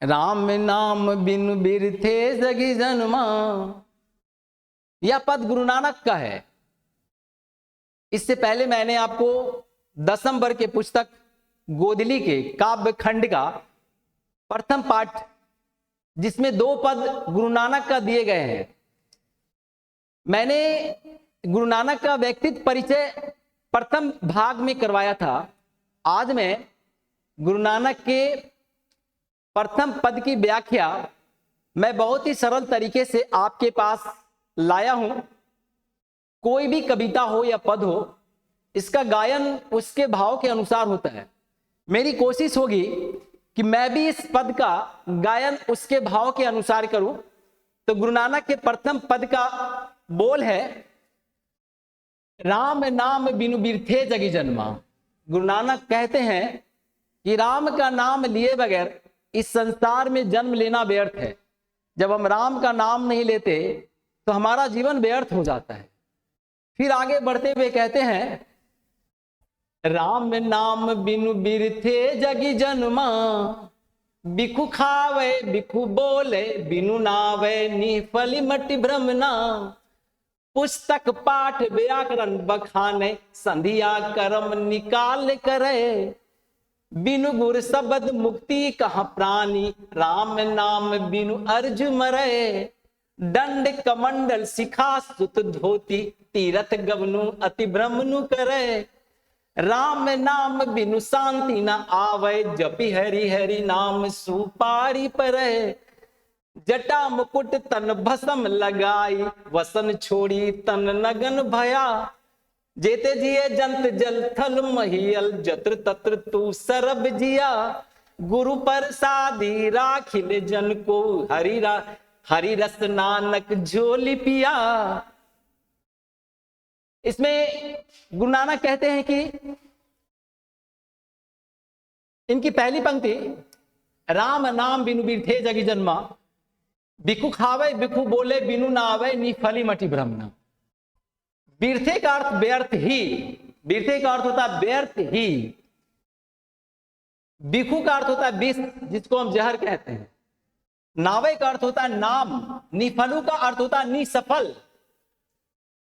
राम नाम बिनु बिरथे जगी जन्मा। यह पद गुरु नानक का है। इससे पहले मैंने आपको 10वीं वर्ग के पुस्तक गोदली के काव्य खंड का प्रथम पाठ, जिसमें 2 पद गुरु नानक का दिए गए हैं, मैंने गुरु नानक का व्यक्तित्व परिचय प्रथम भाग में करवाया था। आज मैं गुरु नानक के प्रथम पद की व्याख्या मैं बहुत ही सरल तरीके से आपके पास लाया हूं। कोई भी कविता हो या पद हो, इसका गायन उसके भाव के अनुसार होता है। मेरी कोशिश होगी कि मैं भी इस पद का गायन उसके भाव के अनुसार करूं। तो गुरु नानक के प्रथम पद का बोल है, राम नाम बिनु बिरथे जगी जन्मा। गुरु नानक कहते हैं कि राम का नाम लिए बगैर इस संसार में जन्म लेना व्यर्थ है। जब हम राम का नाम नहीं लेते तो हमारा जीवन व्यर्थ हो जाता है। फिर आगे बढ़ते हुए कहते हैं, राम नाम बिनु बिरथे जगी जन्मा। बिखु खावे बिखु बोले बिनु नावे निफली मटि भ्रमना। पुस्तक पाठ व्याकरण बखाने संधिया कर्म निकाल करे। बिनु गुर शब्द मुक्ति कहाँ प्राणी। राम नाम बिनु अर्ज मरे। दंड कमंडल शिखा सुत धोती। तीरथ गवनु अति ब्रह्मनु करे। राम नाम बिनु शांति न आवे। जपि हरि हरि नाम सुपारी परे। जटा मुकुट तन भस्म लगाई। वसन छोड़ी तन नगन भया। जेते जिए जंत जल थल महियल। जत्र तत्र तू सरब जिया। गुरु प्रसादी राखिल जन को। हरि रस नानक झोली पिया। इसमें गुरु नानक कहते हैं कि इनकी पहली पंक्ति, राम नाम बिनु बिरथे जगी जन्मा। बिखु खावे बिखु बोले बिनु नावे निफली मटि ब्रह्मना। बिरथे का अर्थ व्यर्थ ही। बिरथे का अर्थ होता है व्यर्थ ही। बिखु का अर्थ होता है विष, जिसको हम जहर कहते हैं। नावे का अर्थ होता है नाम। निफलु का अर्थ होता है निसफल।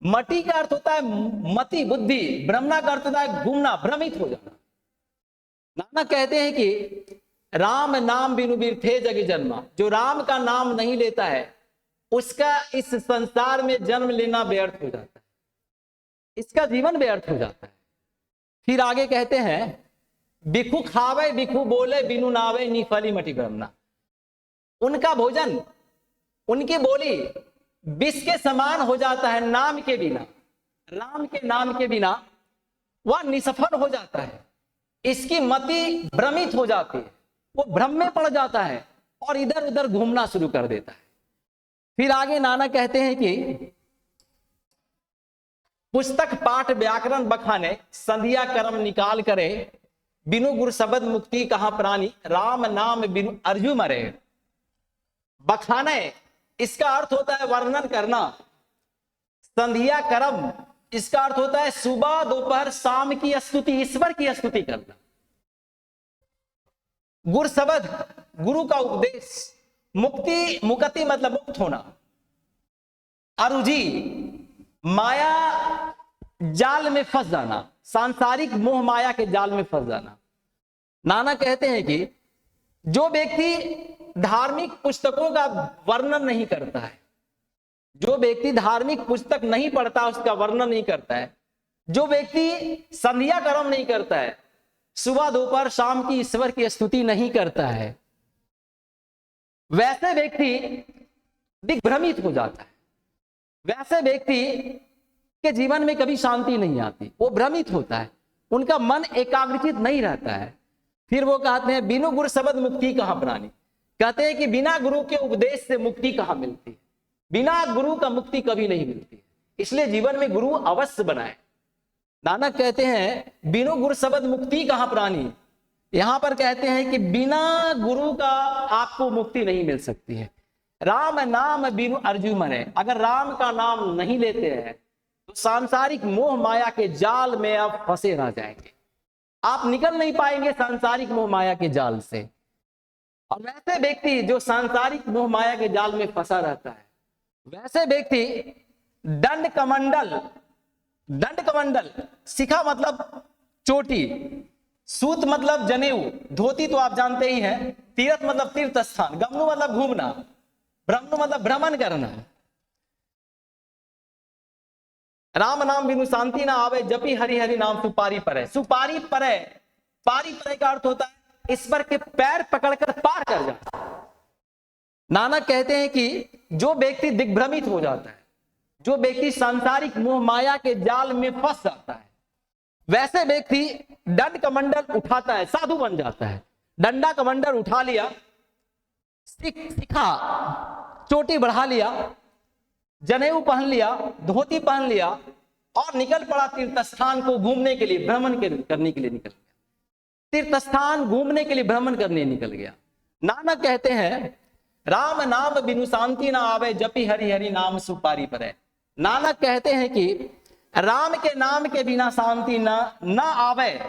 मति का अर्थ होता है मति बुद्धि। ब्रह्मना का अर्थ होता है घूमना, भ्रमित हो जाना। नानक कहते हैं कि राम नाम बिनु बिरथे जगी जन्मा। जो राम का नाम नहीं लेता है उसका इस संसार में जन्म लेना व्यर्थ हो जाता है, इसका जीवन व्यर्थ हो जाता है। फिर आगे कहते हैं, बिखु खावे बिखु बोले बिनु नावे निफली मटि ब्रह्मना। उनका भोजन, उनकी बोली विष के समान हो जाता है नाम के बिना। राम के नाम के बिना वह निसफल हो जाता है। इसकी मति भ्रमित हो जाती है, वो भ्रम में पड़ जाता है और इधर उधर घूमना शुरू कर देता है। फिर आगे नानक कहते हैं कि पुस्तक पाठ व्याकरण बखाने संधिया कर्म निकाल करे। बिनु गुर शब्द मुक्ति कहाँ प्राणी। राम नाम बिनु अर्जु मरे। बखाने इसका अर्थ होता है वर्णन करना। संधिया कर्म इसका अर्थ होता है सुबह दोपहर शाम की स्तुति, ईश्वर की स्तुति करना। गुर शब्द गुरु का उपदेश। मुक्ति, मुक्ति मतलब मुक्त होना। अरुजी माया जाल में फंस जाना, सांसारिक मोह माया के जाल में फंस जाना। नानक कहते हैं कि जो व्यक्ति धार्मिक पुस्तकों का वर्णन नहीं करता है, जो व्यक्ति धार्मिक पुस्तक नहीं पढ़ता उसका वर्णन नहीं करता है, जो व्यक्ति संध्या कर्म नहीं करता है, सुबह दोपहर शाम की ईश्वर की स्तुति नहीं करता है, वैसे व्यक्ति दिग्भ्रमित हो जाता है। वैसे व्यक्ति के जीवन में कभी शांति नहीं आती, वो भ्रमित होता है, उनका मन एकाग्रचित नहीं रहता है। फिर वो कहते हैं, बिनु गुरु शब्द मुक्ति कहाँ प्राणी। कहते हैं कि बिना गुरु के उपदेश से मुक्ति कहाँ मिलती है। बिना गुरु का मुक्ति कभी नहीं मिलती है। इसलिए जीवन में गुरु अवश्य बनाए। नानक कहते हैं, बिनु गुरु शब्द मुक्ति कहाँ प्राणी। यहां पर कहते हैं कि बिना गुरु का आपको मुक्ति नहीं मिल सकती है। राम नाम बिनु अर्जु मरे। अगर राम का नाम नहीं लेते हैं तो सांसारिक मोह माया के जाल में आप फंसे रह जाएंगे। आप निकल नहीं पाएंगे सांसारिक मोह माया के जाल से। और वैसे व्यक्ति जो सांसारिक मोह माया के जाल में फंसा रहता है, वैसे व्यक्ति दंड कमंडल, शिखा मतलब चोटी, सूत मतलब जनेऊ, धोती तो आप जानते ही हैं, तीर्थ मतलब तीर्थ स्थान, गमनु मतलब घूमना, ब्रह्म मतलब भ्रमण करना। राम नाम बिनु शांति ना आवे, जपी हरि हरि नाम सुपारी पर है। सुपारी पर है, पारी पर का अर्थ होता है ईश्वर के पैर पकड़कर पार कर जाता है। नानक कहते हैं कि जो व्यक्ति दिग्भ्रमित हो जाता है, जो व्यक्ति सांसारिक मोह माया के जाल में फंस जाता है, वैसे व्यक्ति दंड कमंडल उठाता है, साधु बन जाता है। डंडा कमंडल उठा लिया, शिखा चोटी बढ़ा लिया, जनेऊ पहन लिया, धोती पहन लिया और निकल पड़ा तीर्थ स्थान को घूमने के लिए, भ्रमण करने के लिए निकल गया। तीर्थ स्थान घूमने के लिए भ्रमण करने निकल गया। नानक कहते हैं राम नाम बिनु शांति ना आवे, जपी हरि हरि नाम सुपारी पर है। नानक कहते हैं कि राम के नाम के बिना शांति ना आवे।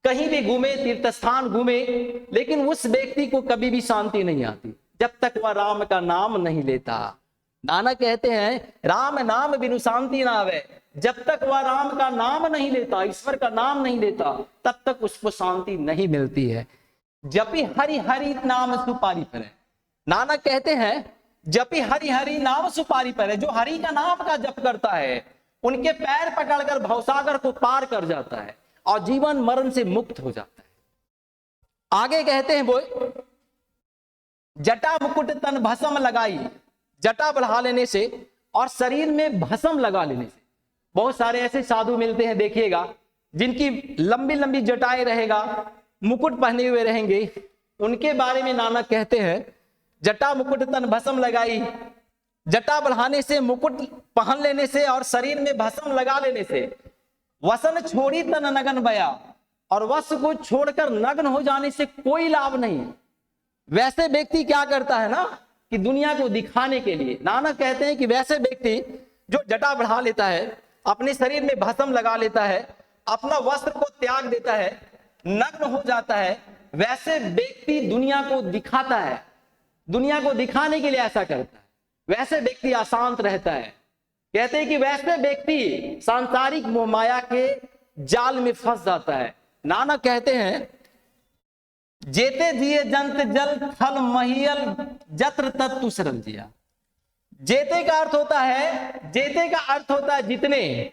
कहीं भी घूमे, तीर्थ स्थान घूमे, लेकिन उस व्यक्ति को कभी भी शांति नहीं आती जब तक वह राम का नाम नहीं लेता। नानक कहते हैं राम नाम बिनु शांति ना आवे, जब तक वह राम का नाम नहीं लेता, ईश्वर का नाम नहीं लेता, तब तक उसको शांति नहीं मिलती है। जपी हरि हरि नाम सुपारी पर है। नानक कहते हैं जपी हरि हरि नाम सुपारी पर है। जो हरि का नाम का जप करता है, उनके पैर पकड़कर भवसागर को पार कर जाता है और जीवन मरण से मुक्त हो जाता है। आगे कहते हैं वो जटा मुकुट तन भस्म लगाई, जटा बढ़ा लेने से और शरीर में भस्म लगा लेने से। बहुत सारे ऐसे साधु मिलते हैं, देखिएगा, जिनकी लंबी लंबी जटाएं रहेगा, मुकुट पहने हुए रहेंगे। उनके बारे में नानक कहते हैं जटा मुकुट तन भस्म लगाई, जटा बढ़ाने से, मुकुट पहन लेने से और शरीर में भस्म लगा लेने से, वसन छोड़ी तन नगन बया, और वश को छोड़कर नग्न हो जाने से कोई लाभ नहीं। वैसे व्यक्ति क्या करता है ना कि दुनिया को दिखाने के लिए, नानक कहते हैं कि वैसे व्यक्ति जो जटा बढ़ा लेता है, अपने शरीर में भस्म लगा लेता है, अपना वस्त्र को त्याग देता है, नग्न हो जाता है, वैसे व्यक्ति दुनिया को दिखाता है, दुनिया को दिखाने के लिए ऐसा करता है। वैसे व्यक्ति अशांत रहता है। कहते हैं कि वैसे व्यक्ति सांसारिक मोह माया के जाल में फंस जाता है। नानक कहते हैं जेते जिए जंत जल थल महियल जत्र तत्तु सरल जिया। जेते का अर्थ होता है, जेते का अर्थ होता है जितने,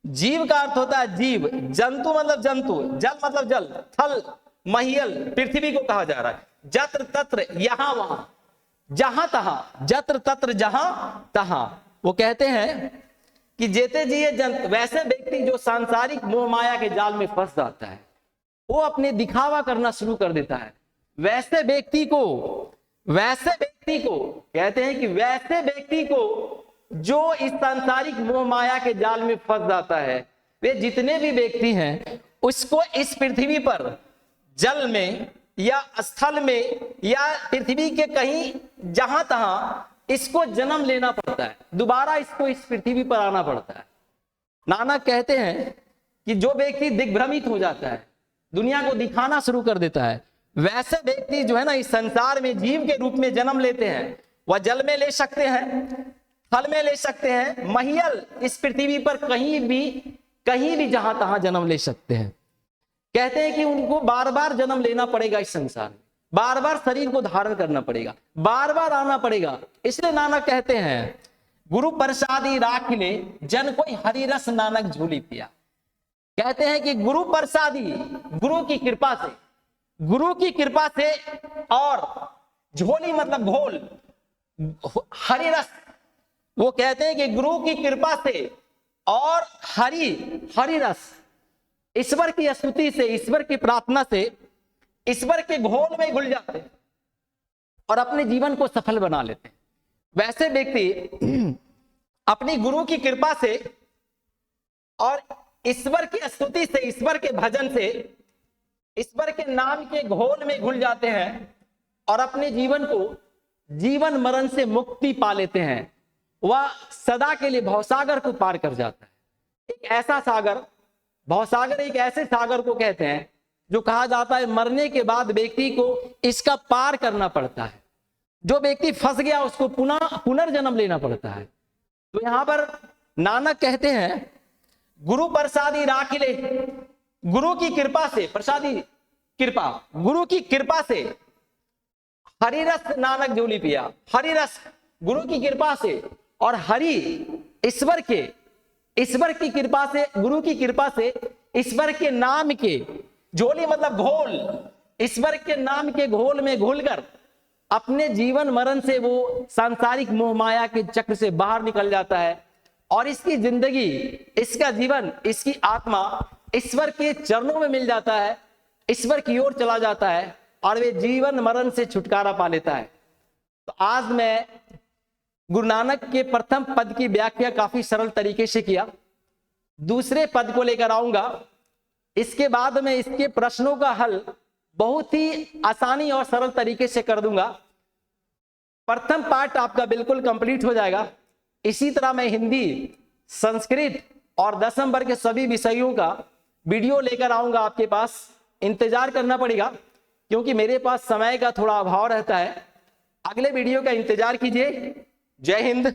जीव का अर्थ होता है जीव, जंतु मतलब जंतु, जल मतलब जल, थल महियल पृथ्वी को कहा जा रहा है, जत्र तत्र यहां वहां, जहां तहां, जत्र तत्र जहां तहां। वो कहते हैं कि जेते जिए जंत, वैसे व्यक्ति जो सांसारिक मोह माया के जाल में फंस जाता है, वो अपने दिखावा करना शुरू कर देता है। वैसे व्यक्ति को कहते हैं कि वैसे व्यक्ति को जो इस सांसारिक मोह माया के जाल में फंस जाता है, वे जितने भी व्यक्ति हैं उसको इस पृथ्वी पर जल में या स्थल में या पृथ्वी के कहीं जहां तहां इसको जन्म लेना पड़ता है, दोबारा इसको इस पृथ्वी पर आना पड़ता है। नानक कहते हैं कि जो व्यक्ति दिग्भ्रमित हो जाता है, दुनिया को दिखाना शुरू कर देता है, वैसे व्यक्ति जो है ना इस संसार में जीव के रूप में जन्म लेते हैं। वह जल में ले सकते हैं, थल में ले सकते हैं, महियल इस पृथ्वी पर कहीं भी जहां तहां जन्म ले सकते हैं। कहते हैं कि उनको बार बार जन्म लेना पड़ेगा इस संसार में, बार बार शरीर को धारण करना पड़ेगा, बार बार आना पड़ेगा। इसलिए नानक कहते हैं गुरु प्रसादी राखिले जन कोई हरि रस नानक झूली पिया। कहते हैं कि गुरु प्रसादी, गुरु की कृपा से और झोली मतलब घोल, हरि रस। वो कहते हैं कि गुरु की कृपा से और हरि रस, ईश्वर की स्तुति से, ईश्वर की प्रार्थना से, ईश्वर के घोल में घुल जाते हैं और अपने जीवन को सफल बना लेते हैं। वैसे व्यक्ति अपनी गुरु की कृपा से और ईश्वर की स्तुति से, ईश्वर के भजन से, ईश्वर के नाम के घोल में घुल जाते हैं और अपने जीवन को, जीवन मरण से मुक्ति पा लेते हैं। वह सदा के लिए भवसागर को पार कर जाता है। एक ऐसा सागर, भवसागर एक ऐसे सागर को कहते हैं जो कहा जाता है मरने के बाद व्यक्ति को इसका पार करना पड़ता है। जो व्यक्ति फंस गया उसको पुनर्जन्म लेना पड़ता है। तो यहां पर नानक कहते हैं गुरु प्रसादी राखिले, गुरु की कृपा से, प्रसादी कृपा, गुरु की कृपा से हरिरस नानक जोली पिया, हरिरस गुरु की कृपा से, और हरि ईश्वर की कृपा से, गुरु की कृपा से ईश्वर के नाम के झोली मतलब घोल, ईश्वर के नाम के घोल में घुलकर अपने जीवन मरण से वो सांसारिक मोह माया के चक्र से बाहर निकल जाता है और इसकी जिंदगी, इसका जीवन, इसकी आत्मा ईश्वर के चरणों में मिल जाता है, ईश्वर की ओर चला जाता है और वे जीवन मरण से छुटकारा पा लेता है। तो आज मैं गुरु नानक के प्रथम पद की व्याख्या काफी सरल तरीके से किया। दूसरे पद को लेकर आऊंगा, इसके बाद में इसके प्रश्नों का हल बहुत ही आसानी और सरल तरीके से कर दूंगा। प्रथम पार्ट आपका बिल्कुल कंप्लीट हो जाएगा। इसी तरह मैं हिंदी, संस्कृत और 10वीं वर्ग के सभी विषयों का वीडियो लेकर आऊंगा आपके पास। इंतजार करना पड़ेगा क्योंकि मेरे पास समय का थोड़ा अभाव रहता है। अगले वीडियो का इंतजार कीजिए। जय हिंद।